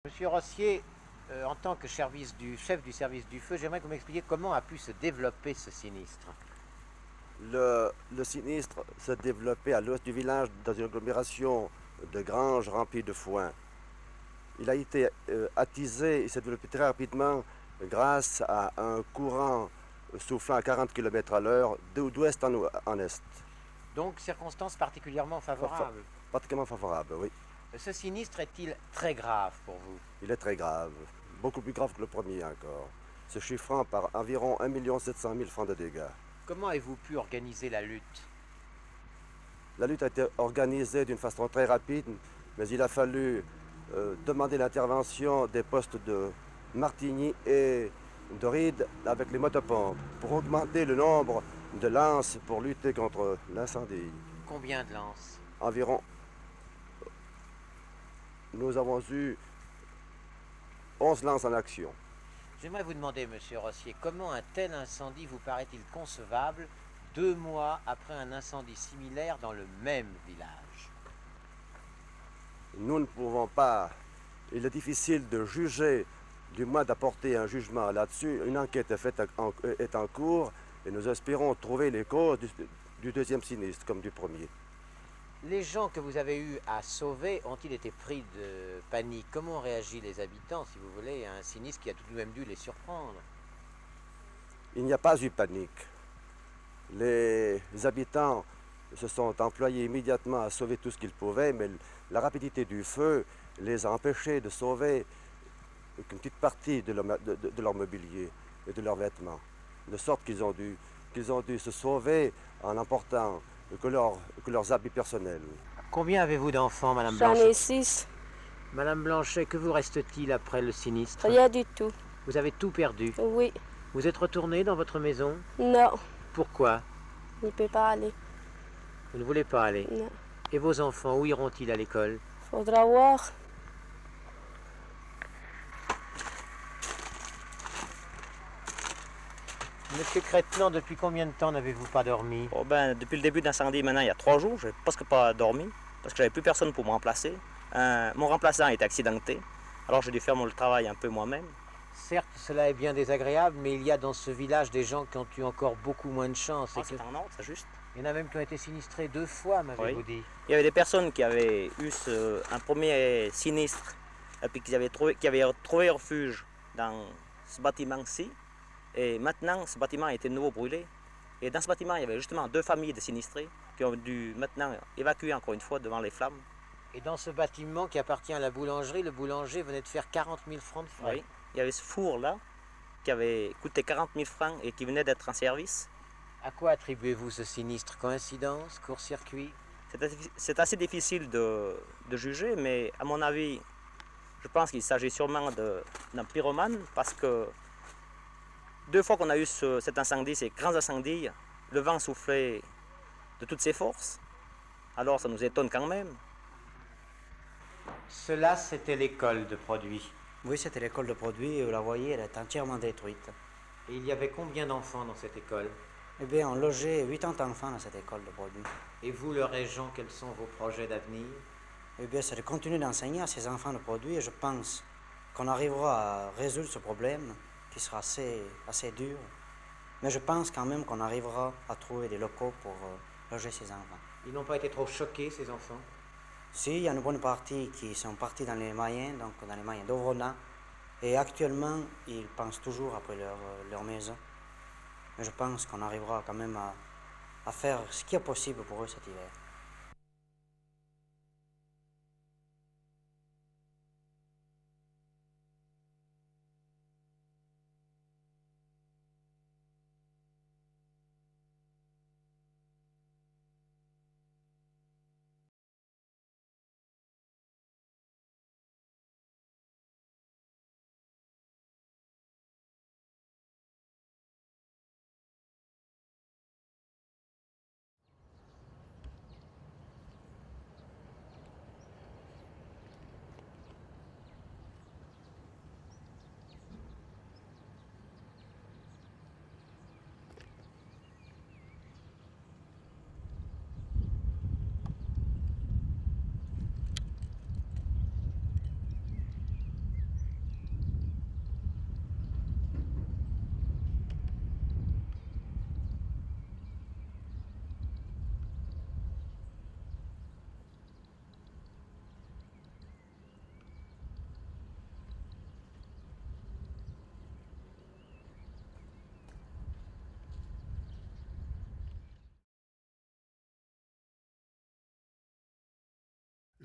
Monsieur Rossier, en tant que chef du service du feu, j'aimerais que vous m'expliquiez comment a pu se développer ce sinistre. Le sinistre s'est développé à l'ouest du village dans une agglomération de granges remplies de foin. Il a été attisé et s'est développé très rapidement grâce à un courant soufflant à 40 km à l'heure d'ouest en est. Donc, circonstances particulièrement favorables. Pratiquement favorable, oui. Ce sinistre est-il très grave pour vous? Il est très grave, beaucoup plus grave que le premier encore, se chiffrant par environ 1 700 000 francs de dégâts. Comment avez-vous pu organiser la lutte? La lutte a été organisée d'une façon très rapide, mais il a fallu demander l'intervention des postes de Martigny et de Ride avec les motopompes pour augmenter le nombre de lances pour lutter contre l'incendie. Combien de lances? Environ, nous avons eu 11 lances en action. J'aimerais vous demander, monsieur Rossier, comment un tel incendie vous paraît-il concevable 2 mois après un incendie similaire dans le même village? Nous ne pouvons pas, il est difficile de juger, du moins d'apporter un jugement là-dessus. Une enquête est en cours et nous espérons trouver les causes du deuxième sinistre comme du premier. Les gens que vous avez eu à sauver ont-ils été pris de panique? Comment ont réagi les habitants, si vous voulez, à un sinistre qui a tout de même dû les surprendre? Il n'y a pas eu panique. Les habitants se sont employés immédiatement à sauver tout ce qu'ils pouvaient, mais la rapidité du feu les a empêchés de sauver qu'une petite partie de leur mobilier et de leurs vêtements. De sorte qu'ils ont dû se sauver en emportant que leurs habits personnels. Combien avez-vous d'enfants, Madame J'en Blanchet? ai 6. Madame Blanchet, que vous reste-t-il après le sinistre? Rien du tout. Vous avez tout perdu. Oui. Vous êtes retourné dans votre maison? Non. Pourquoi? Il ne peut pas aller. Vous ne voulez pas aller? Non. Et vos enfants, où iront-ils à l'école? Faudra voir. Monsieur Crétenant, depuis combien de temps n'avez-vous pas dormi? Oh ben, depuis le début de l'incendie, maintenant, il y a 3 jours, j'ai presque pas dormi parce que j'avais plus personne pour me remplacer. Mon remplaçant est accidenté, alors j'ai dû faire mon travail un peu moi-même. Certes, cela est bien désagréable, mais il y a dans ce village des gens qui ont eu encore beaucoup moins de chance. C'est en ordre, c'est juste. Il y en a même qui ont été sinistrés 2 fois, m'avez-vous dit. Il y avait des personnes qui avaient eu un premier sinistre et puis qui avaient trouvé refuge dans ce bâtiment-ci. Et maintenant, ce bâtiment a été de nouveau brûlé. Et dans ce bâtiment, il y avait justement 2 familles de sinistrés qui ont dû maintenant évacuer encore une fois devant les flammes. Et dans ce bâtiment qui appartient à la boulangerie, le boulanger venait de faire 40 000 francs de frais. Oui. Il y avait ce four-là qui avait coûté 40 000 francs et qui venait d'être en service. À quoi attribuez-vous ce sinistre? Coïncidence? Court-circuit? C'est assez difficile de juger, mais à mon avis, je pense qu'il s'agit sûrement d'un pyromane parce que 2 fois qu'on a eu cet incendie, ces grands incendies, le vent soufflait de toutes ses forces. Alors ça nous étonne quand même. Cela, c'était l'école de produits. Oui, c'était l'école de produits, vous la voyez, elle est entièrement détruite. Et il y avait combien d'enfants dans cette école? Eh bien, on logeait 80 enfants dans cette école de produits. Et vous, le régent, quels sont vos projets d'avenir? Eh bien, c'est de continuer d'enseigner à ces enfants de produits et je pense qu'on arrivera à résoudre ce problème qui sera assez dur. Mais je pense quand même qu'on arrivera à trouver des locaux pour loger ces enfants. Ils n'ont pas été trop choqués, ces enfants? Si, il y a une bonne partie qui sont partis dans les moyens, donc dans les moyens d'Ovrona. Et actuellement, ils pensent toujours après leur maison. Mais je pense qu'on arrivera quand même à faire ce qui est possible pour eux cet hiver.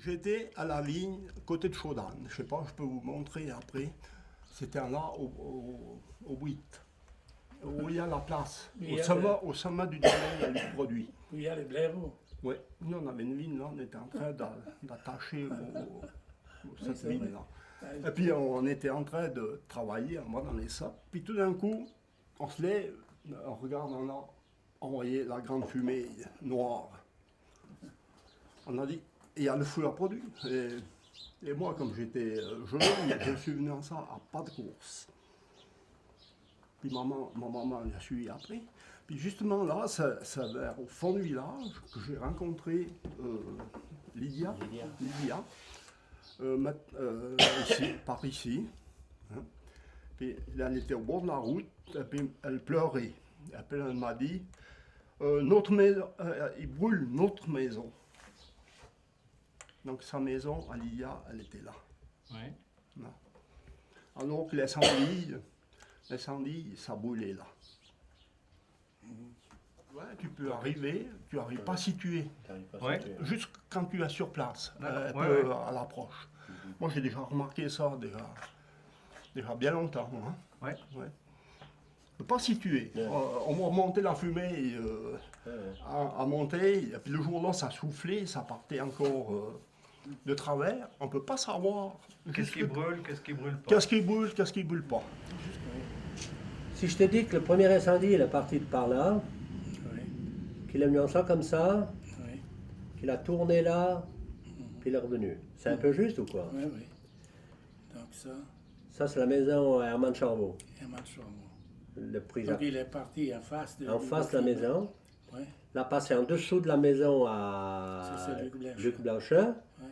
J'étais à la vigne, côté de Chaudane. Je sais pas, je peux vous montrer après. C'était là, au 8. Où il y a la place. Au sommet du domaine, il y a le produit. Où il y a les blaireaux. Oui, nous on avait une vigne là, on était en train d'attacher cette vigne-là. Et puis on était en train de travailler, on va dans les sapes. Puis tout d'un coup, on se lève, on regarde en là, on voyait la grande fumée noire. On a dit, il y a le feu à produire. Et moi, comme j'étais jeune, je suis venu en ça à pas de course. Puis ma maman l'a suivi après. Puis justement là, c'est vers au fond du village que j'ai rencontré Lydia. Ici, par ici. Hein. Puis elle était au bord de la route, et puis elle pleurait. Et puis elle m'a dit, notre maison, il brûle notre maison. Donc sa maison, à Lydia, elle était là. Ouais. Là. Alors que l'incendie, ça brûlait là. Ouais, tu peux arriver, tu n'arrives pas à situer. Ouais. Juste quand tu es sur place, D'accord. à l'approche. Moi j'ai déjà remarqué ça déjà bien longtemps. Hein. Ouais. Ouais. Ne pas situer. On va monter la fumée à monter, et puis le jour-là ça soufflait, ça partait encore de travers. On ne peut pas savoir. Qu'est-ce qui brûle, qu'est-ce qui brûle pas? Qu'est-ce qui brûle pas. Si je te dis que le premier incendie, il est parti de par là, Oui. qu'il a mis en ça comme ça, Oui. qu'il a tourné là, puis il est revenu. C'est un peu juste ou quoi? Oui, oui. Donc ça, Ça, c'est la maison à Herman Charvaux. Herman Charvaux. Le prix Donc il est parti en face de... en face de la maison. Oui. Là, passé en dessous de la maison à C'est Luc Blanchet. Luc Blanchet. Ouais.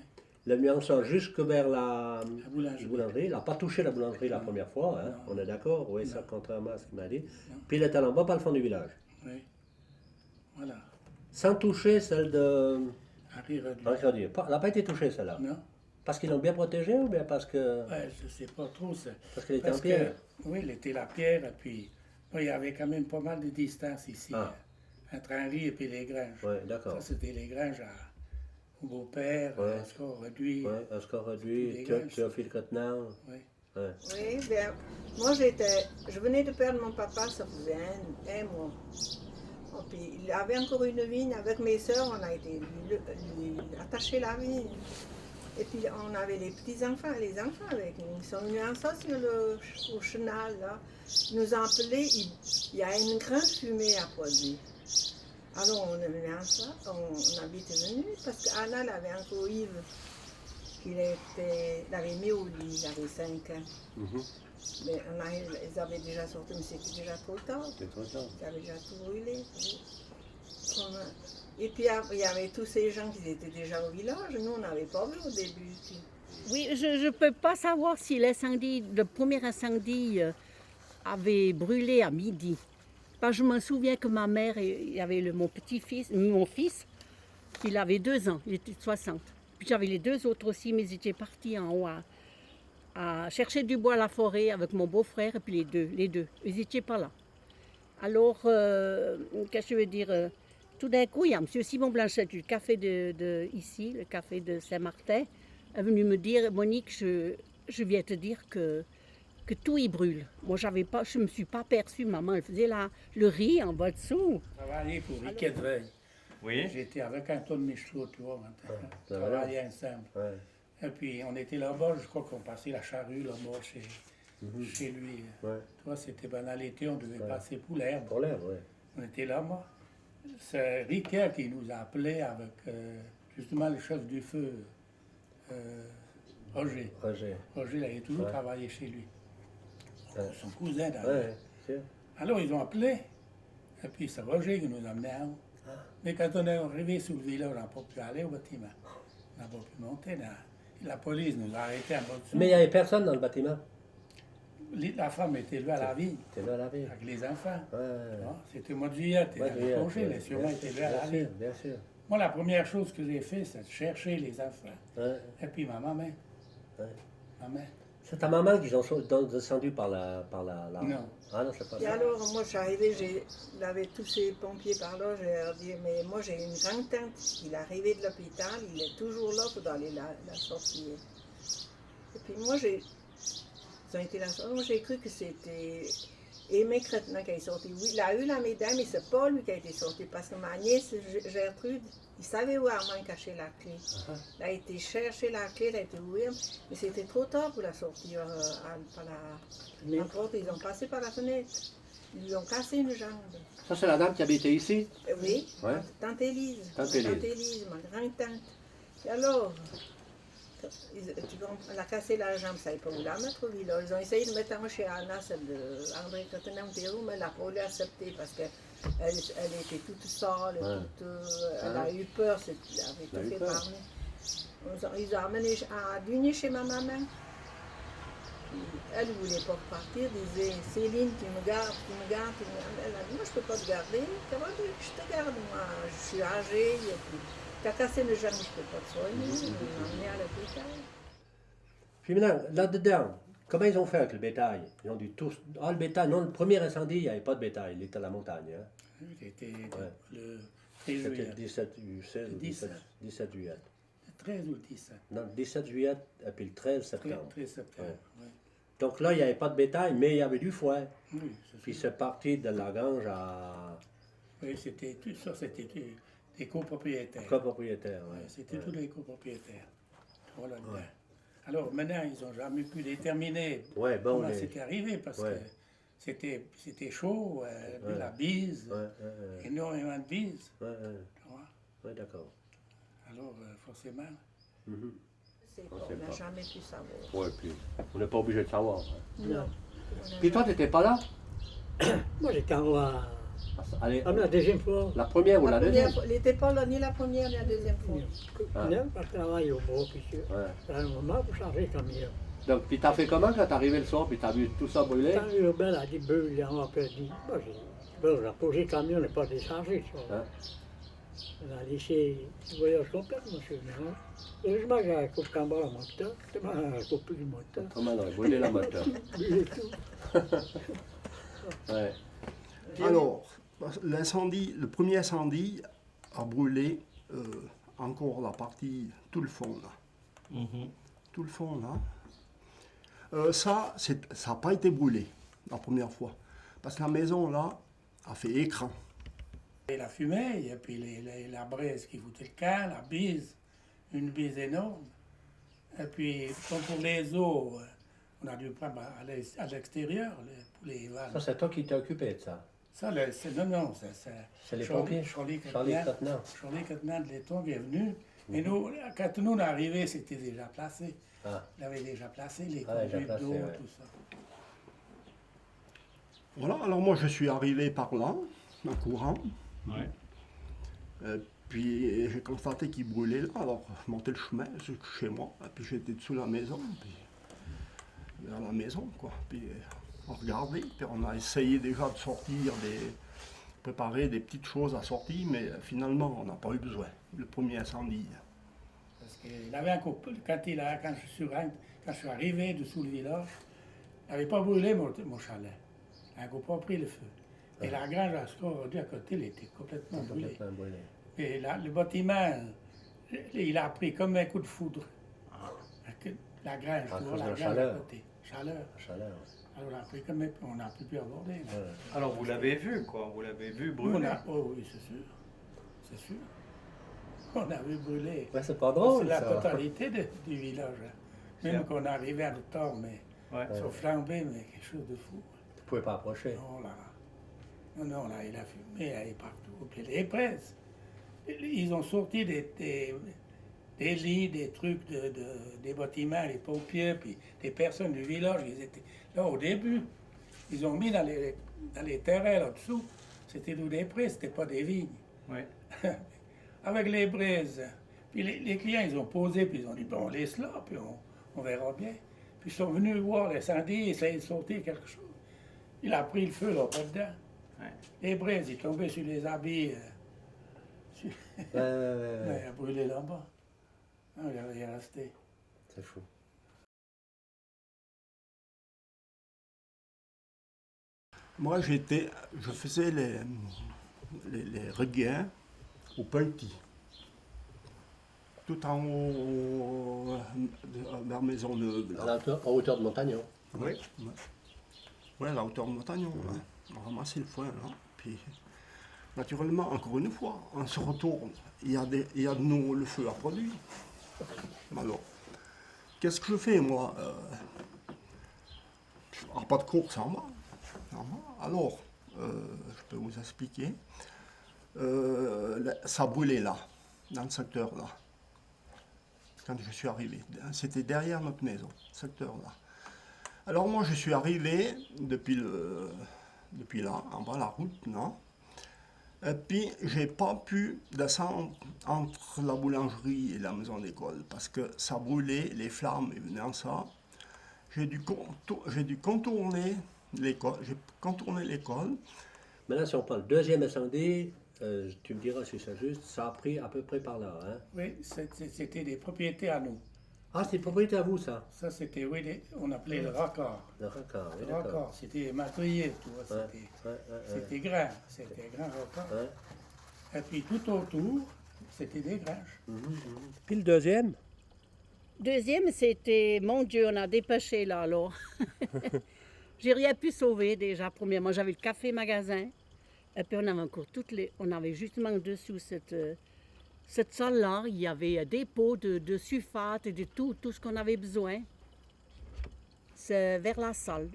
Il a mis en ça jusque vers la boulangerie. Il n'a pas touché la boulangerie la Non. première fois, hein. Non. On est d'accord? Oui, Non. ça, contrairement à ce qu'il m'a dit. Non. Puis il est allé en bas par le fond du village. Oui. Voilà. Sans toucher celle de Henri Redley. Henri Rodier. Elle n'a pas été touchée, celle-là. Non? Parce qu'ils l'ont bien protégée ou bien parce que Ouais, je ne sais pas trop. parce qu'elle était en Parce pierre? que, oui, il était la pierre, et puis bon, il y avait quand même pas mal de distance ici, Ah. entre Henri et puis les Granges. Oui, d'accord. Ça, c'était les Granges au beau-père, Ouais. à Score réduit. Oui, un score réduit, Les Granges. Théophile Cottenard. Oui. Ouais. Oui, bien, moi je venais de perdre mon papa, ça faisait un mois. Et puis il avait encore une vigne, avec mes soeurs, on a été lui attacher la vigne. Et puis on avait les petits-enfants, les enfants avec nous. Ils sont venus en ça au chenal, là. Ils nous ont appelés, il y a une grande fumée à produire. Alors on est venu en ça, on habitait venu, parce qu'Anna elle avait encore Yves. Il avait mis au lit, il avait 5 ans. Mais ils avaient déjà sorti, mais c'était déjà trop tard. C'est trop tard. Ils avaient déjà tout brûlé. Et puis il y avait tous ces gens qui étaient déjà au village. Nous, on n'avait pas vu au début. Oui, je ne peux pas savoir si le premier incendie avait brûlé à midi. Parce que je me souviens que ma mère, il y avait mon fils, il avait 2 ans, il était 60. Puis j'avais les 2 autres aussi, mais ils étaient partis en haut à chercher du bois à la forêt avec mon beau-frère et puis les deux. Ils n'étaient pas là. Alors, qu'est-ce que je veux dire tout d'un coup, il y a M. Simon Blanchet du café ici, le café de Saint-Martin, est venu me dire, Monique, je viens te dire que tout y brûle. Moi, je ne me suis pas aperçue, maman, elle faisait le riz en bas dessous. Je travaillais pour Riquet de Veille. Oui. J'étais avec Antoine Michaud, tu vois, on ça va. travaillait ensemble. Ouais. Et puis on était là-bas, je crois qu'on passait la charrue là-bas chez lui. Ouais. Tu vois, c'était ben, dans l'été, on devait passer pour l'herbe. Pour l'air, oui. On était là-bas. C'est Riquet qui nous a appelés avec justement le chef du feu, Roger. Roger. Roger, il avait toujours Ouais. travaillé chez lui. Ouais. Son cousin, d'ailleurs. Ouais, sûr. Alors ils ont appelé, et puis c'est Roger qui nous a amenés en haut. Mais quand on est arrivé sur le village, on n'a pas pu aller au bâtiment. On n'a pas pu monter. La police nous a arrêtés en bas dessous. Mais il n'y avait personne dans le bâtiment. La femme était levée à la vie, C'était là la ville. avec les enfants. Ouais. Tu vois, c'était au mois de juillet, tu Ouais, étais juillet, congé, ouais. les sûrement étaient levés à la Bien vie. sûr, bien sûr. Moi, la première chose que j'ai fait, c'est de chercher les enfants. Ouais. Et puis ma maman. Ouais. Maman. C'est ta maman qui ont descendu par la... Non. Ah non, c'est pas Et ça. alors, moi, je suis arrivée, il avait tous ces pompiers par là, j'ai leur dit, mais moi, j'ai une grand-tante, il est arrivé de l'hôpital, il est toujours là pour aller la sortir. Et puis moi, ils ont été là, moi, j'ai cru que c'était Aimé Crétin qui est sorti. Oui, il a eu la médaille, mais c'est pas lui qui a été sorti, parce que ma nièce Gertrude, il savait où Armand cachait la clé. Il a été chercher la clé, il a été ouvrir, mais c'était trop tard pour la sortir par la porte. Ils ont passé par la fenêtre. Ils lui ont cassé une jambe. Ça, c'est la dame qui habitait ici? Oui, Ouais. tante Élise. Tante Élise. Ma grand-tante. Et alors, elle a cassé la jambe, ça ne savait pas où la mettre au village. Ils ont essayé de mettre chez Anna, celle d'André Crétin-Monteiro, mais elle n'a pas voulu accepter parce qu'elle était toute sale, elle a eu peur, elle avait tout fait par nous. Ils ont amené à dîner chez ma maman. Elle ne voulait pas partir, disait Céline, tu me gardes. Elle a dit, moi je ne peux pas te garder. Comment tu veux que je te garde, moi? Je suis âgée, et puis tu as cassé le jambe, je ne peux pas te soigner. Ils m'ont emmené à l'hôpital. Puis maintenant, là-dedans, comment ils ont fait avec le bétail? Ils ont dû tous... Ah, le bétail, non, le premier incendie, il n'y avait pas de bétail, il était à la montagne. Hein? C'était Ouais. le 13 C'était juillet. le 17 juillet. Le 13 ou le 17? Non, le 17 juillet et puis le 13 septembre. 13 septembre, Ouais. oui. Donc là, il n'y avait pas de bétail, mais il y avait du foin. Oui, Puis c'est parti de la grange à oui, c'était tout ça, c'était des copropriétaires. copropriétaire. Ouais. C'était tous les copropriétaires. Voilà. Alors maintenant, ils n'ont jamais pu déterminer Ouais, bon, comment c'était arrivé parce que c'était chaud, de la bise, énormément de bise. Ouais, Tu vois. ouais, d'accord. Alors, forcément. On n'a jamais pu savoir. Ouais, puis on n'est pas obligé de savoir. Non. Puis toi, tu n'étais pas là? Moi, j'étais en haut Allez, la deuxième fois. la première ou la deuxième? Il n'était pas là ni la première ni la deuxième fois. Je travaille au beau, puis à un moment, vous changez le camion. Donc, puis t'as fait comment quand t'es arrivé le soir, puis t'as vu tout ça brûler? Quand Urbain a dit, on a perdu. Moi, j'ai posé le camion, on n'est pas déchargé. Hein? On a laissé le voyage complet, monsieur. Heureusement que j'ai un coup de cambre à moteur, tellement un coup du moteur. Comment on a brûlé la moteur? Brûlé tout. Ouais. Alors, l'incendie, le premier incendie a brûlé encore la partie, tout le fond là. Tout le fond là. Ça n'a pas été brûlé la première fois. Parce que la maison là a fait écran. Et la fumée, et puis la braise qui foutait le camp, la bise, une bise énorme. Et puis, comme pour les eaux, on a dû prendre à l'extérieur pour les vannes. Ça, c'est toi qui t'es occupé de ça? Ça, non, C'est les pompiers? Charlie Crétin. Crétin de l'Éton qui est venu. Et nous, quand nous on est arrivés, c'était déjà placé. Ah. Il avait déjà placé les Ah, déjà conduites placé, d'eau, ouais. tout ça. Voilà, alors moi je suis arrivé par là, en courant. Puis j'ai constaté qu'il brûlait là, alors je montais le chemin chez moi, et puis j'étais dessous la maison, puis vers la maison quoi. Puis on regardait, puis on a essayé déjà de sortir, préparer des petites choses à sortir, mais finalement on n'a pas eu besoin, le premier incendie. Parce qu'il avait un couple, quand je suis arrivé dessous le village, il n'avait pas brûlé mon chalet. Un couple a pris le feu. Et la grange à à côté, elle était complètement brûlée. Et là, le bâtiment, il a pris comme un coup de foudre. La grange, tu vois, la grange à côté. Chaleur. Alors, on a pris comme on n'a plus pu aborder. Alors, vous l'avez vu, quoi? Vous l'avez vu brûler? Oh oui, c'est sûr. C'est sûr. On a vu brûler. Ouais, c'est pas drôle, c'est la ça. totalité du village. Hein. Même qu'on est arrivé à le temps, mais sur flambé, mais quelque chose de fou. Tu pouvais pas approcher. Oh là là. Non, là, il a fumé, elle est partout. Puis les presses, ils ont sorti des lits, des trucs, des bâtiments, les pompiers, puis des personnes du village. Ils étaient là au début. Ils ont mis dans les terrains là-dessous. C'était nous des presses, c'était pas des vignes. Ouais. Avec les braises. Puis les clients, ils ont posé, puis ils ont dit, bon, on laisse là, puis on verra bien. Puis ils sont venus voir l'incendie, essayer de sortir quelque chose. Il a pris le feu là, pas dedans. Ouais. Les braises, ils tombaient sur les habits. Il a brûlé là-bas. Il est resté. C'est fou. Moi, je faisais les regains au petit. Tout en haut, vers Maisonneuve. En hauteur de Montagnon. Oui. Oui, à la hauteur de Montagnon. Là. On ramassait le foin, là. Puis, naturellement, encore une fois, on se retourne. Il y a de nous le feu à produire. Alors, qu'est-ce que je fais, moi pas de course en bas. Alors, je peux vous expliquer. Ça brûlait là, dans le secteur là. Quand je suis arrivé, c'était derrière notre maison, secteur là. Alors moi, je suis arrivé depuis là, en bas la route, non. Et puis, j'ai pas pu descendre entre la boulangerie et la maison d'école parce que ça brûlait, les flammes venaient en ça. J'ai dû contourner l'école. Maintenant, si on prend le deuxième incendie, tu me diras si c'est juste, ça a pris à peu près par là. Hein? Oui, c'était des propriétés à nous. Ah, c'est des propriétés à vous, ça? Ça, c'était, oui, on appelait le raccord. Le raccord, oui, Le raccord, c'était matériel, tu vois, c'était grand raccord. Et puis tout autour, c'était des granges. Puis le deuxième? Deuxième, c'était, mon Dieu, on a dépêché là, alors. J'ai rien pu sauver déjà. Premièrement, j'avais le café magasin. Et puis on avait encore on avait justement dessous cette salle-là, il y avait des pots de sulfate et de tout ce qu'on avait besoin. C'est vers la salle.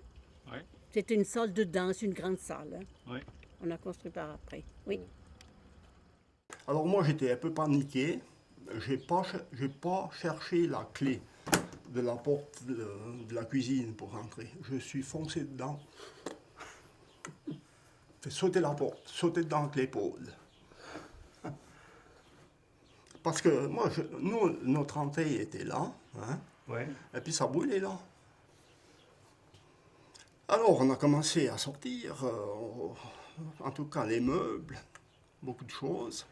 Oui. C'était une salle de danse, une grande salle. Hein. Oui. On a construit par après. Oui. Alors moi, j'étais un peu paniqué. J'ai pas cherché la clé de la porte de la cuisine pour rentrer. Je suis foncé dedans. Fait sauter la porte, sauter dedans avec l'épaule. Parce que moi, notre entrée était là, hein, Ouais. et puis ça brûlait là. Alors on a commencé à sortir, en tout cas les meubles, beaucoup de choses.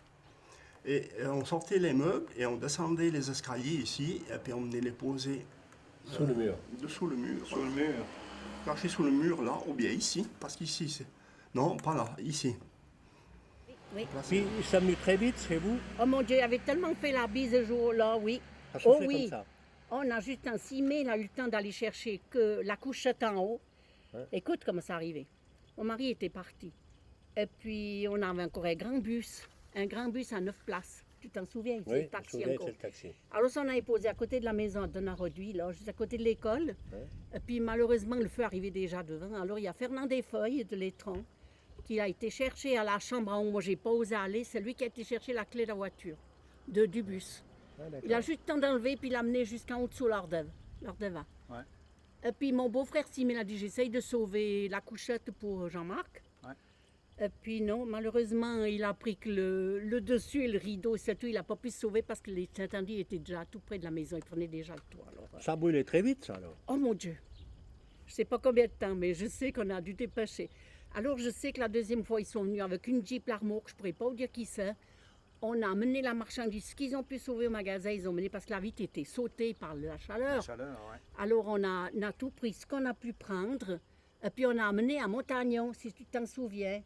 Et on sortait les meubles et on descendait les escaliers ici, et puis on venait les poser sous le mur. Dessous le mur. Sous le mur. Caché sous le mur là, ou bien ici, parce qu'ici c'est. Non, pas là, ici. Oui. Puis ça venu très vite chez vous? Oh mon Dieu, il avait tellement fait la bise ce jour-là, oui. Ça Oh chauffait oui. comme ça. On a juste en 6 mai, il a eu le temps d'aller chercher que la couchette en haut. Ouais. Écoute comment ça arrivait. Mon mari était parti. Et puis on avait encore un grand bus à 9 places. Tu t'en souviens? C'est Oui, le taxi je me souviens, encore. c'est le taxi. Alors ça, on avait posé à côté de la maison de Donnaroduit, là, juste à côté de l'école. Ouais. Et puis malheureusement, le feu arrivait déjà devant. Alors il y a Fernand Desfeuilles de l'Étron qui a été cherché à la chambre en haut. Moi, j'ai pas osé aller. C'est lui qui a été chercher la clé de la voiture, du bus. Ah, Il a juste le temps d'enlever, puis il l'a amené jusqu'en haut dessous leur devant. Ouais. Et puis mon beau-frère Simon a dit, j'essaye de sauver la couchette pour Jean-Marc. Ouais. Et puis non, malheureusement, il a pris que le dessus et le rideau, c'est tout. Il n'a pas pu se sauver parce que les incendies étaient déjà tout près de la maison. Il prenait déjà le toit. Alors, Ça brûlait très vite, ça, alors? Oh mon Dieu! Je ne sais pas combien de temps, mais je sais qu'on a dû dépêcher. Alors je sais que la deuxième fois, ils sont venus avec une Jeep Larmour, je ne pourrais pas vous dire qui c'est. On a amené la marchandise. Ce qu'ils ont pu sauver au magasin, ils ont mené parce que la vitre était sautée par la chaleur. La chaleur, ouais. Alors on a tout pris, ce qu'on a pu prendre. Et puis on a amené à Montagnon, si tu t'en souviens,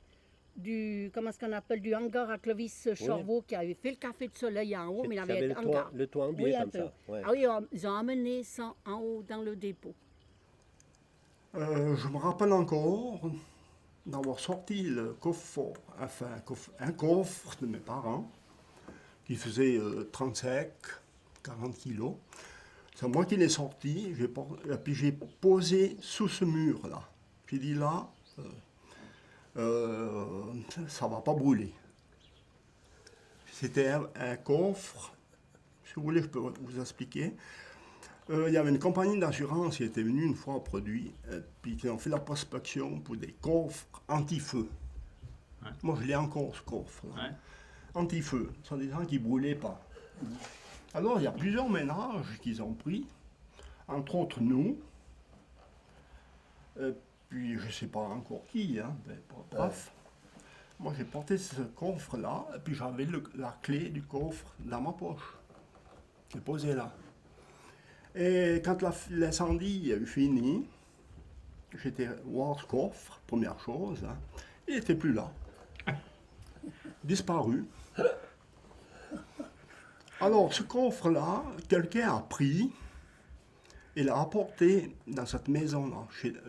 comment est-ce qu'on appelle, du hangar à Clovis Chorvaux qui avait fait le café de soleil en haut, mais il avait un hangar. Le toit en biais Oui, un comme peu. ça. Ouais. Ah oui, ils ont amené ça en haut dans le dépôt. Je me rappelle encore d'avoir sorti le coffre, un coffre de mes parents qui faisait 35, 40 kilos. C'est moi qui l'ai sorti, et puis j'ai posé sous ce mur-là. J'ai dit là, ça ne va pas brûler. C'était un coffre, si vous voulez, je peux vous expliquer. Il y avait une compagnie d'assurance qui était venue une fois au produit, puis qui ont fait la prospection pour des coffres anti-feu. Ouais. Moi, je l'ai encore, ce coffre. Ouais. Anti-feu, ce sont des gens qui ne brûlaient pas. Alors, il y a plusieurs ménages qu'ils ont pris, entre autres nous, puis je ne sais pas encore qui, hein, mais bref. Moi, j'ai porté ce coffre-là, et puis j'avais la clé du coffre dans ma poche. J'ai posé là. Et quand l'incendie est fini, j'étais voir ce coffre, première chose. Hein. Il n'était plus là. Disparu. Alors, ce coffre-là, quelqu'un a pris et l'a apporté dans cette maison-là.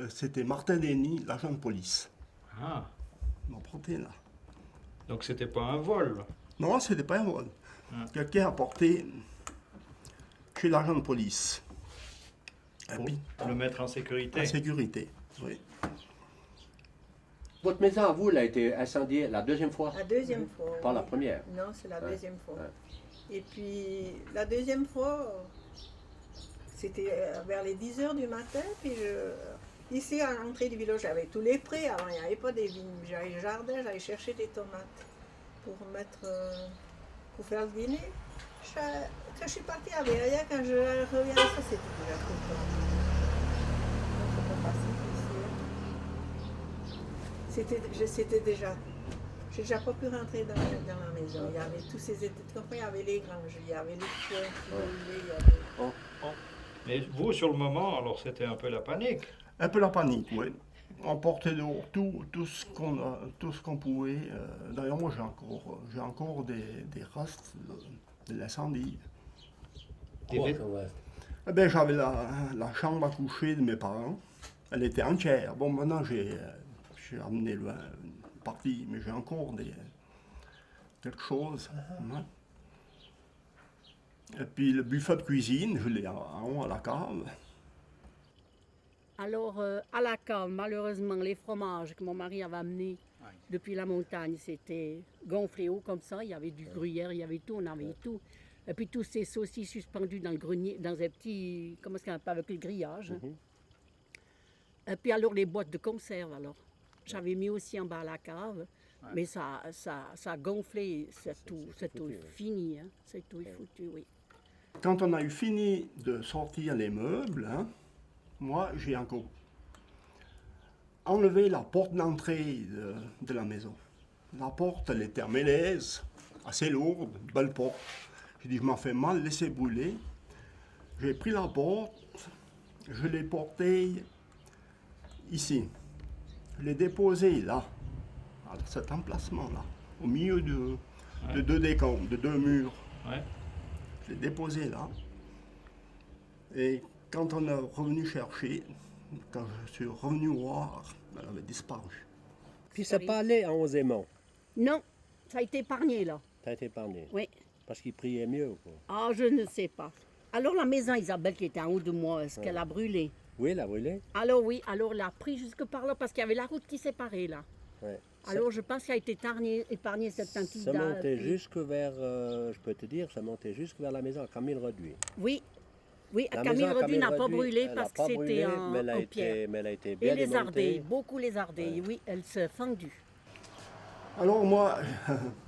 C'était Martin Denis, l'agent de police. Ah, Il m'a apporté là. donc c'était pas un vol. Non, c'était pas un vol. Quelqu'un a apporté chez l'agent de police. Et puis, Le mettre en sécurité. en sécurité, oui. Votre maison à vous, elle a été incendiée la deuxième fois? La deuxième fois. Pas la oui. première. Non, c'est la deuxième fois. Ouais. Et puis, la deuxième fois, c'était vers les 10 h du matin. Puis, ici, à l'entrée du village, j'avais tous les prés. Avant, il n'y avait pas des vignes. J'allais au jardin, j'allais chercher des tomates pour mettre, pour faire le dîner. Quand je suis partie à Verrières, quand je reviens, ça, c'était déjà trop tard. Donc, c'est pas facile ici. C'était déjà... J'ai déjà pas pu rentrer dans la maison. Il y avait tous ces états. Il y avait les granges, il y avait les chiens qui roulaient, il y avait... Mais vous, sur le moment, alors c'était un peu la panique. Un peu la panique, oui. On portait dehors tout ce qu'on pouvait. D'ailleurs, moi, j'ai encore des restes de l'incendie. Eh ben, j'avais la chambre à coucher de mes parents. Elle était entière. Bon, maintenant, j'ai amené loin une partie, mais j'ai encore quelque chose. Hein. Et puis, le buffet de cuisine, je l'ai en haut à la cave. Alors, à la cave, malheureusement, les fromages que mon mari avait amenés depuis la montagne, c'était gonflé haut comme ça. Il y avait du gruyère, il y avait tout, on avait tout. Et puis tous ces saucisses suspendues dans le grenier, dans un petit, comment est-ce qu'on appelle, avec le grillage. Et puis alors les boîtes de conserve, alors. J'avais mis aussi en bas à la cave, mais ça a gonflé, c'est tout fini, hein. C'est tout foutu, oui. Quand on a eu fini de sortir les meubles, hein, moi, j'ai encore enlevé la porte d'entrée de la maison. La porte, elle était en mélèze, assez lourde, belle porte. J'ai dit, je m'en fais mal, laissez brûler. J'ai pris la porte, je l'ai portée ici. Je l'ai déposée là, à cet emplacement-là, au milieu de deux décombres, de deux murs. Ouais. Je l'ai déposée là. Et quand on est revenu chercher, quand je suis revenu voir, elle avait disparu. Puis c'est pas allé en Osémont. Non, ça a été épargné là. Ça a été épargné. Oui. Parce qu'il priait mieux ou quoi? Ah, je ne sais pas. Alors la maison Isabelle qui était en haut de moi, est-ce qu'elle a brûlé? Oui, elle a brûlé. Alors oui, alors elle a pris jusque par là parce qu'il y avait la route qui séparait là. Ouais. Alors je pense qu'elle a été épargnée cette petite Ça montait jusque vers, je peux te dire, ça montait jusque vers la maison à Camille Reduit. Oui, oui, La Camille maison à Reduit n'a pas Reduit, brûlé elle parce a que pas brûlé, c'était en pierre. mais elle a été bien Et les démontée. ardilles, beaucoup les ardilles, oui, elles se fendues. Alors moi,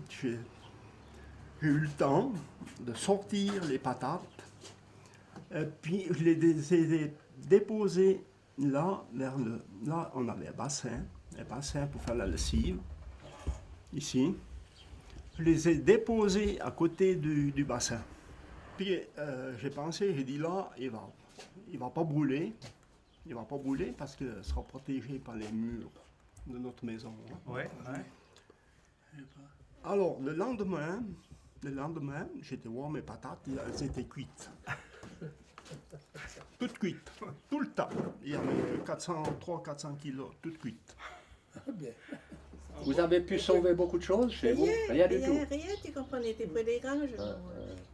j'ai eu le temps de sortir les patates, et puis je les ai déposées là, là on avait un bassin pour faire la lessive, ici. Je les ai déposées à côté du bassin. Puis j'ai pensé, j'ai dit là, il va pas brûler. Il va pas brûler parce qu'il sera protégé par les murs de notre maison. Ouais. Alors, le lendemain, j'étais voir mes patates, elles étaient cuites. Toutes cuites, tout le temps. Il y avait 300-400 kilos, toutes cuites. Vous avez pu sauver beaucoup de choses chez vous? Rien du tout. Rien, tu comprends, on était près des granges.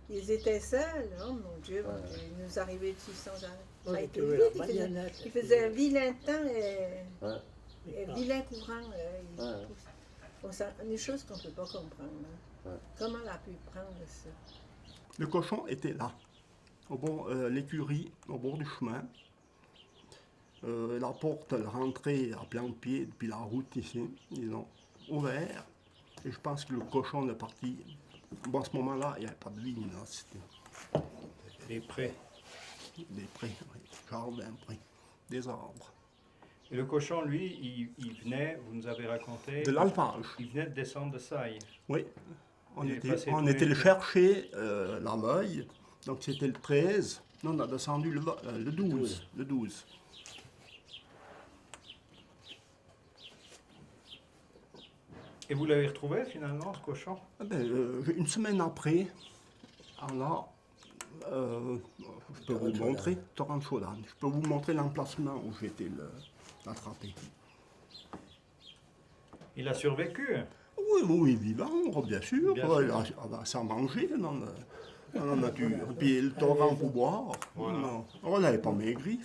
Ils étaient seuls, oh mon Dieu, il nous arrivait dessus sans arrêt. Ça a été vite, il faisait un vilain temps et un vilain courant. Une chose qu'on ne peut pas comprendre. Comment elle a pu prendre ça? Le cochon était là, au bord, l'écurie, au bord du chemin. La porte, elle rentrait à plein de pied depuis la route ici. Ils l'ont ouvert. Et je pense que le cochon est parti. Bon, à ce moment-là, il n'y avait pas de vigne. C'était des prés. Des prés, oui. Jardin, prés. Des arbres. Et le cochon, lui, il venait, vous nous avez raconté... De l'alpage. Il venait de descendre de Saille. Oui. On était le chercher la veille. Donc c'était le 13. Nous, on a descendu le 12. Le 12. Et vous l'avez retrouvé finalement, ce cochon? Une semaine après, alors là, je peux vous montrer, Torrent-Chaudane. Je peux vous montrer l'emplacement où j'ai été l'attraper. Il a survécu? Oui, oui, vivant, bien sûr. Bien sûr. Il a ça manger dans la nature. Et puis le torrent pour boire. Voilà. Non, on n'avait pas maigri.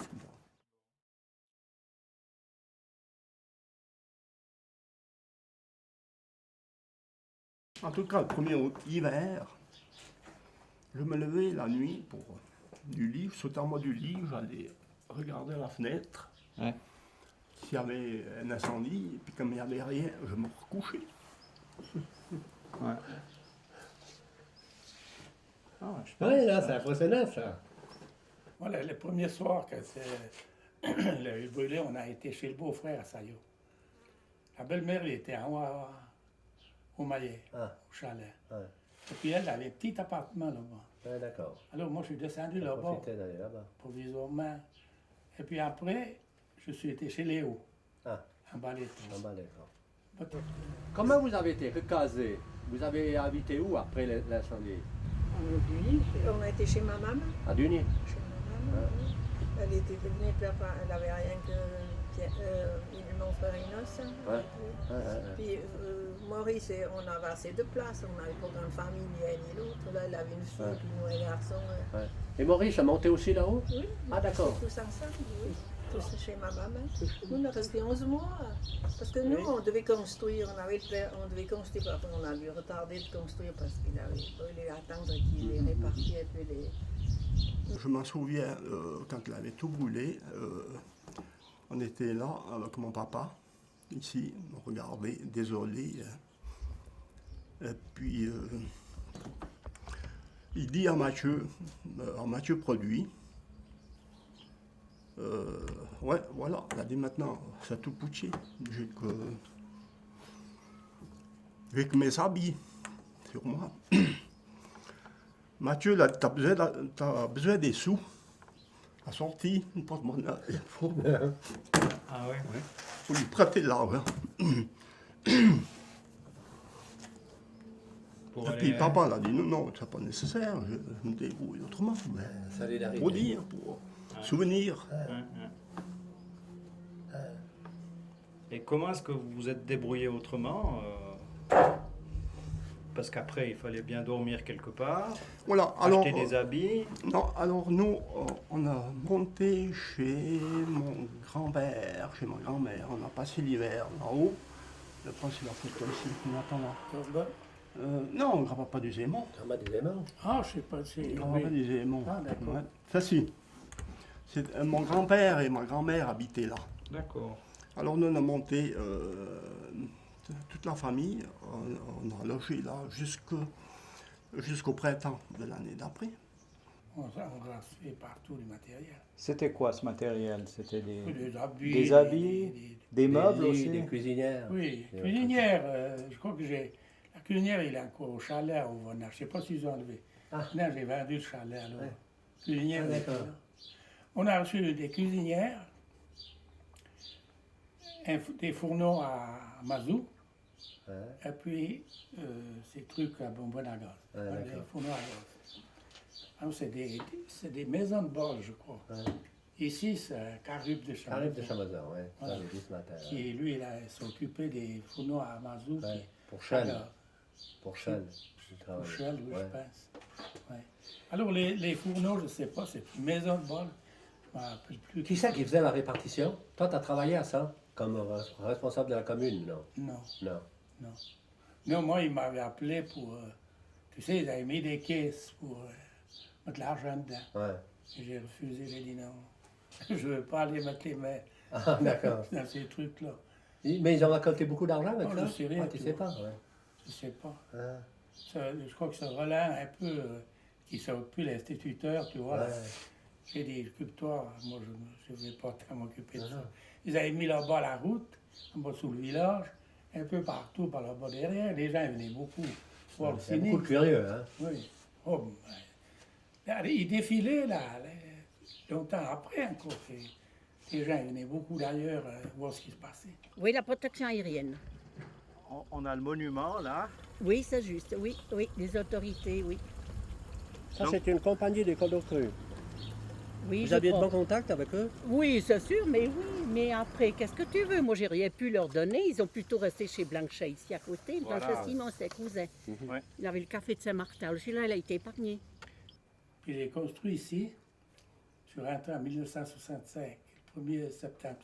En tout cas, le premier hiver, je me levais la nuit du lit, je sautais en bas du lit, j'allais regarder à la fenêtre. Ouais. S'il y avait un incendie, et puis comme il n'y avait rien, je me recouchais. Ouais. Ah, je pense Oui, là, que c'est impressionnant, ça. Voilà, le premier soir que le brûlé, on a été chez le beau-frère à Sayo. La belle-mère, elle était en haut au Maillet, au chalet. Ouais. Et puis elle avait un petit appartement là-bas. Ouais, d'accord. Alors moi, je suis descendu T'as là-bas, profité d'aller là-bas. provisoirement. Et puis après, je suis été chez Léo, en bas En bas, d'accord. Comment vous avez été recasé? Vous avez habité où après l'incendie? On a été chez ma maman. À Dunier. Chez ma maman, oui. Elle était devenue papa, elle avait rien que mon frère Inos. Ouais. Puis Maurice, on avait assez de place, on n'avait pas grande famille ni un ni l'autre. Là, elle avait une fille, puis nous un garçon. Ouais. Et Maurice a monté aussi là-haut? Oui, Ah, d'accord. tous ensemble, oui. Tous chez ma maman. Nous, on est resté 11 mois. Parce que nous, on devait construire, on devait construire, après on a dû retarder de construire parce qu'il avait fallu attendre qu'il ait réparti un peu les... Je m'en souviens, quand il avait tout brûlé, on était là avec mon papa, ici, on regardait, désolé. Et puis, il dit à Mathieu Produit, ouais, voilà, il a dit maintenant, c'est tout poussé. J'ai que mes habits sur moi. Mathieu, t'as besoin des sous. La sortie, une porte-monnaie, il faut Ah oui, oui. faut lui prêter de l'argent. Et puis papa l'a dit non, c'est pas nécessaire, je me débrouille autrement. Mais pour dire, pour souvenir. Et comment est-ce que vous vous êtes débrouillé autrement parce qu'après, il fallait bien dormir quelque part, voilà, acheter des habits. Non, alors nous, on a monté chez mon grand-père, chez ma grand-mère. On a passé l'hiver là-haut. Je pense qu'il a photo ici, Nathan là. Non, grand-papa du Zémont. Grand-papa du Zémont. Ah, je sais pas si... Grand-papa du Zémont. Ah, d'accord. Ouais. Ça, si. Mon grand-père et ma grand-mère habitaient là. D'accord. Alors nous, on a monté... toute la famille, on a logé là jusqu'au printemps de l'année d'après. On a fait partout du matériel. C'était quoi ce matériel? C'était des habits, des meubles lits, aussi? des cuisinières. Oui, cuisinière. Je crois que la cuisinière, il est encore au chalet au Vonage. Je ne sais pas s'ils ont enlevé. Ah. Non, j'ai vendu le chalet alors. Ouais. Cuisinière, Ah, d'accord. on a reçu des cuisinières, des fourneaux à mazout. Ouais. Et puis, ces trucs à bonbonne à gaz. Ouais, Des d'accord. fourneaux à gaz. Alors, c'est des maisons de bol, je crois. Ouais. Ici, c'est Carib de Chamazon. Carib de Chamazon, oui. Voilà. Ça, j'ai vu ce matin. Ouais. Qui, lui, il s'occupé des fourneaux à mazout. Ouais. Qui, Pour Shell. alors, Pour Shell. pour Shell, oui, Ouais. je pense. Ouais. Alors, les fourneaux, je ne sais pas, c'est une maison de bol. Je ne me rappelle plus. Qui c'est qui faisait la répartition? Toi, tu as travaillé à ça comme responsable de la commune, non? Non. Non. Non. Non, moi, il m'avait appelé pour... tu sais, ils avaient mis des caisses pour mettre l'argent dedans. Ouais. Et j'ai refusé, j'ai dit non. Je ne veux pas aller mettre les mains Ah, d'accord. dans ces trucs-là. Mais ils ont récolté beaucoup d'argent avec Non, ça? je sais rien, Tu tu sais vois. pas, ouais. Je ne sais pas. Ah. Je crois que c'est Roland un peu qui s'occupe plus l'instituteur, tu vois. Ouais. Là. J'ai dit, occupe-toi, moi je ne vais pas trop m'occuper de Non, ça. non. Ils avaient mis là-bas à la route, en bas sous le village, un peu partout par là-bas derrière. Les gens venaient beaucoup voir le Il y a ciné. beaucoup de curieux, hein? Oui. Oh, ben, ils défilaient là, longtemps après encore. Les gens venaient beaucoup d'ailleurs voir ce qui se passait. Oui, la protection aérienne. on a le monument là. Oui, c'est juste, oui, oui, les autorités, oui. Ça, c'est une compagnie d'école d'eau crue. Oui, Vous je aviez de crois. bons contacts avec eux? Oui, c'est sûr, mais oui, mais après, qu'est-ce que tu veux? Moi, j'ai rien pu leur donner. Ils ont plutôt resté chez Blanchet, ici à côté. Voilà. Blanchet Simon, c'est cousin. Ouais. Il avait le café de Saint-Martin. Celui-là, il a été épargné. Puis j'ai construit ici. Je suis rentré en 1965, le 1er septembre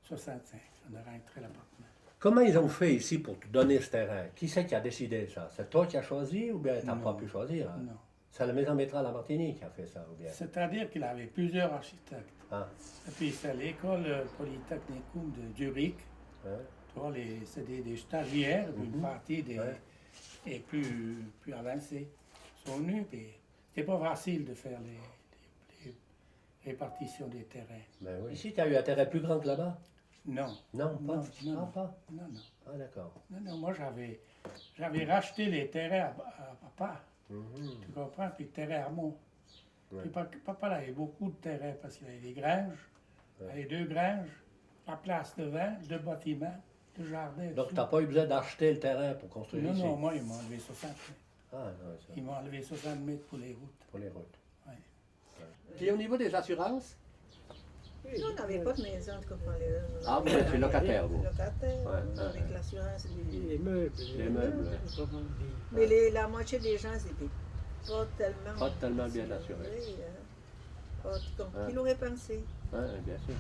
1965. On a rentré l'appartement. Comment ils ont fait ici pour te donner ce terrain? Qui c'est qui a décidé ça? C'est toi qui as choisi ou bien tu n'as Non. pas pu choisir? Hein? Non. C'est la maison métrale à Martigny qui a fait ça ou bien? C'est-à-dire qu'il avait plusieurs architectes. Ah. Et puis c'est l'école polytechnicum de Zurich. Hein? Tu vois, c'est des stagiaires, puis une Mhm. partie des Ouais. et plus avancés sont venus. Puis c'était pas facile de faire les répartitions des terrains. Ben oui. Ici, tu as eu un terrain plus grand que là-bas? Non. Non, pas? Non, non, Ah, pas? Non, non. Ah, d'accord. Non, moi j'avais racheté les terrains à papa. Mhm. Tu comprends? Puis le terrain à moi. Ouais. Puis papa il avait beaucoup de terrains parce qu'il avait des granges. Il Ouais. avait 2 granges, la place devant, 2 bâtiments, 2 jardins. Donc, dessus. tu n'as pas eu besoin d'acheter le terrain pour construire Non, ici? non, moi ils m'ont enlevé 60 mètres. Ah, non, ça, Ils m'ont enlevé 60 mètres pour les routes. pour les routes. Ouais. Puis au niveau des assurances? Nous, on n'avait pas de maison, tu comprends. Ah, vous êtes locataire, vous? Locataire, Ouais, avec l'assurance. Les meubles. Les meubles. Comment on dit? Mais la moitié des gens, c'était Pas tellement bien assurés. Oui, tu comprends. Ouais. Il aurait pensé. Oui, bien sûr.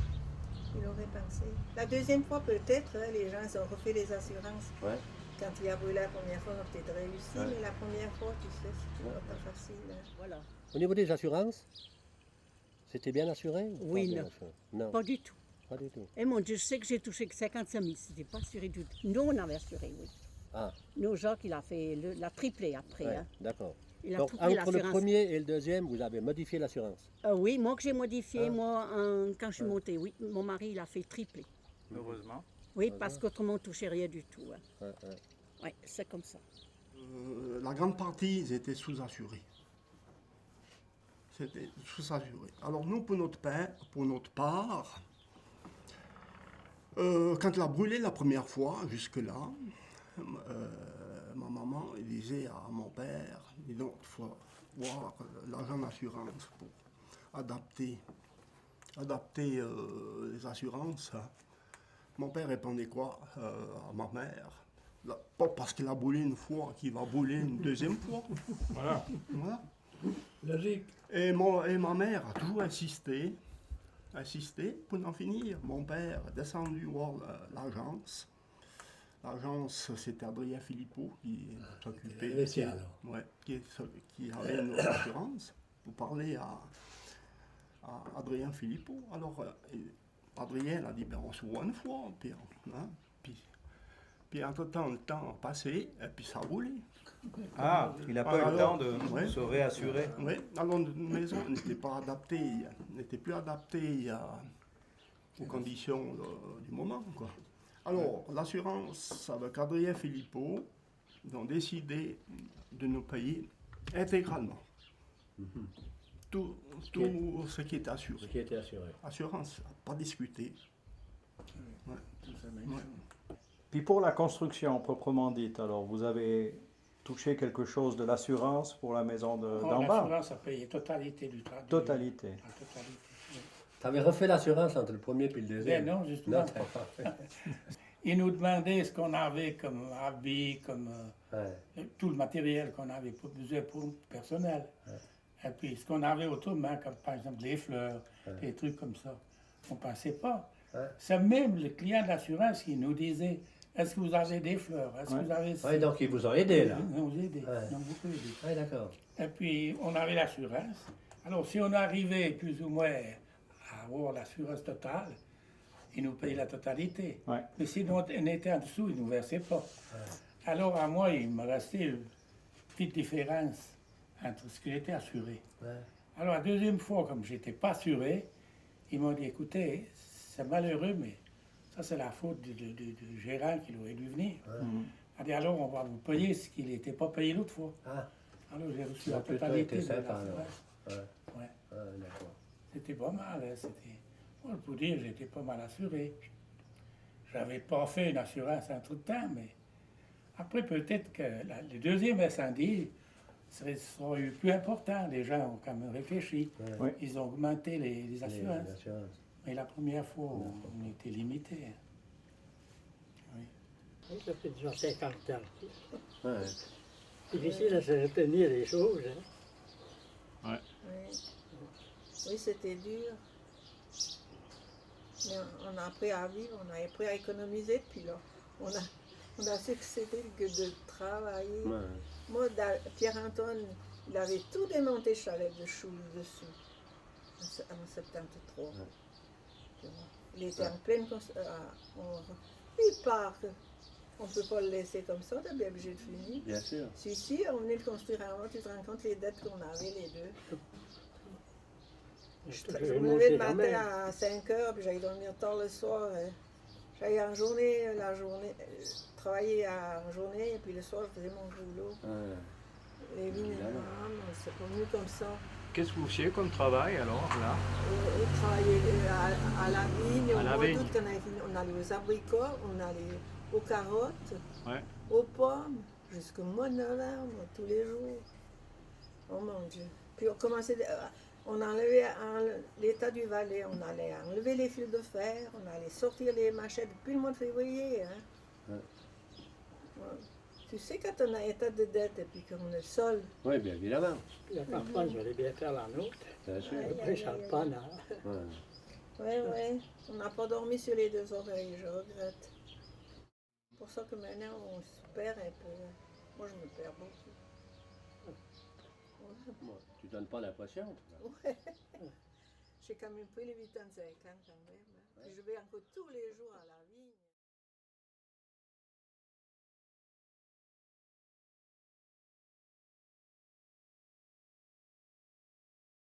Il aurait pensé. La deuxième fois, peut-être, hein, les gens ont refait les assurances. Ouais. Quand il a brûlé la première fois, on a peut-être réussi, Ouais. mais la première fois, tu sais, c'est Ouais. pas facile. Hein. Voilà. Au niveau des assurances, c'était bien assuré? Ou Oui, pas bien non. assuré? Non. Pas du tout. Pas du tout. Et mon Dieu, je sais que j'ai touché que 55 000. C'était pas assuré du tout. Nous, on avait assuré, oui. Ah, Nous, Jacques, il a fait la triplé après. ouais, Hein. d'accord. Il a Donc, tout pris entre le l'assurance. premier et le deuxième, vous avez modifié l'assurance? Oui, moi que j'ai modifié, Ah. moi, quand je suis montée, oui. Mon mari, il a fait triplé. Heureusement. Oui, parce qu'autrement, on ne touchait rien du tout. Hein. Ouais, ouais. Oui, c'est comme ça. La grande partie, ils étaient sous-assurés. C'était sous-assuré. Alors nous, pour notre part, quand elle a brûlé la première fois, jusque-là, ma maman elle disait à mon père, dis donc, il faut voir l'agent d'assurance pour adapter les assurances. Mon père répondait quoi à ma mère? Là, pas parce qu'il a brûlé une fois qu'il va brûler une deuxième fois. Voilà. Voilà. Logique. Et ma mère a toujours insisté pour en finir. Mon père est descendu voir l'agence. L'agence, c'était Adrien Philippot qui s'occupait. Investi, alors. Ouais, qui avait une assurance pour parler à Adrien Philippot. Alors, Adrien a dit ben, on se voit une fois. Puis entre-temps, le temps a passé et puis ça a roulé. Ah, il n'a pas eu le temps de ouais. se réassurer. Oui, alors notre maison n'était plus adaptée aux conditions du moment, quoi. Alors, l'assurance, avec Adrien Philippot, ils ont décidé de nous payer intégralement. Tout ce qui était assuré. Ce qui était assuré. Assurance, pas discuté. Ouais. Ouais. Puis pour la construction proprement dite, alors vous avez touché quelque chose de l'assurance pour la maison d'en bas? L'assurance a payé totalité du travail. Totalité. La totalité. Oui. Tu avais refait l'assurance entre le premier et le deuxième? Ben non, justement. Non, t'as pas fait. Ils nous demandaient ce qu'on avait comme habits, comme Ouais. tout le matériel qu'on avait besoin pour le personnel. Et puis ce qu'on avait autrement, comme par exemple les fleurs, des trucs comme ça. On ne pensait pas. Ouais. C'est même le client d'assurance qui nous disait est-ce que vous avez des fleurs? Est-ce que vous avez Ouais, donc ils vous ont aidé là. Ils nous ont aidés. Ouais. Ils nous ont beaucoup aidés. Oui, d'accord. Et puis, on avait l'assurance. Alors, si on arrivait plus ou moins à avoir l'assurance totale, ils nous payaient la totalité. Ouais. Mais sinon, on était en dessous, ils ne nous versaient pas. Alors, à moi, il me restait une petite différence entre ce qui était assuré. Ouais. Alors, la deuxième fois, comme je n'étais pas assuré, ils m'ont dit, écoutez, c'est malheureux, mais ça, c'est la faute du gérant qui aurait dû venir. Il a dit, alors, on va vous payer ce qu'il n'était pas payé l'autre fois. Ah, Alors, j'ai reçu ça a la plutôt totalité été de sympa, alors. l'assurance. Ouais. Ouais. Ah, d'accord. C'était pas mal, hein, c'était... Moi, pour dire, j'étais pas mal assuré. J'avais pas fait une assurance entre-temps, mais Après, peut-être que le deuxième incendie sera eu plus important. Les gens ont quand même réfléchi. Ouais. Ils ont augmenté les assurances. Les assurances. Mais la première fois, on était limité. Oui, ça fait déjà 50 ans. Ouais. Difficile à se retenir les choses. Hein. Oui, oui c'était dur. Mais on a appris à vivre, on a appris à économiser, puis là, on a succédé que de travailler. Ouais. Moi, Pierre-Antoine, il avait tout démonté, chalet de chou dessus, en 73. Ouais. Tu vois. Il était en pleine il part. On ne peut pas le laisser comme ça, t'es bien obligé de finir. Bien sûr. Si on venait de construire un tu te rends compte les dettes qu'on avait les deux. Je me levais le matin à 5 heures, puis j'allais dormir tard le soir. J'allais en journée, travailler en journée, et puis le soir, je faisais mon boulot. Les vignes, c'est pas venu comme ça. Qu'est-ce que vous faisiez comme travail alors là? Travailler à la vigne, À la au mois vigne. d'août, on allait aux abricots, on allait aux carottes, Ouais. aux pommes, jusqu'au mois de novembre, tous les jours. Oh mon Dieu. Puis on commençait, on enlevait l'état du Valais, on allait enlever les fils de fer, on allait sortir les machettes depuis le mois de février. Hein. Ouais. Ouais. Tu sais quand on a état de dette et puis qu'on est seul. Oui, bien évidemment. La campagne, il fallait bien faire la nôtre. Bien sûr. Après, ça ne pas là. Oui. On n'a pas dormi sur les deux oreilles, je regrette. C'est pour ça que maintenant on se perd un peu. Moi je me perds beaucoup. Bon, tu donnes pas l'impression. Ouais. J'ai quand même pris les 8 ans de 50 quand même. Hein. Puis je vais encore tous les jours à la vie.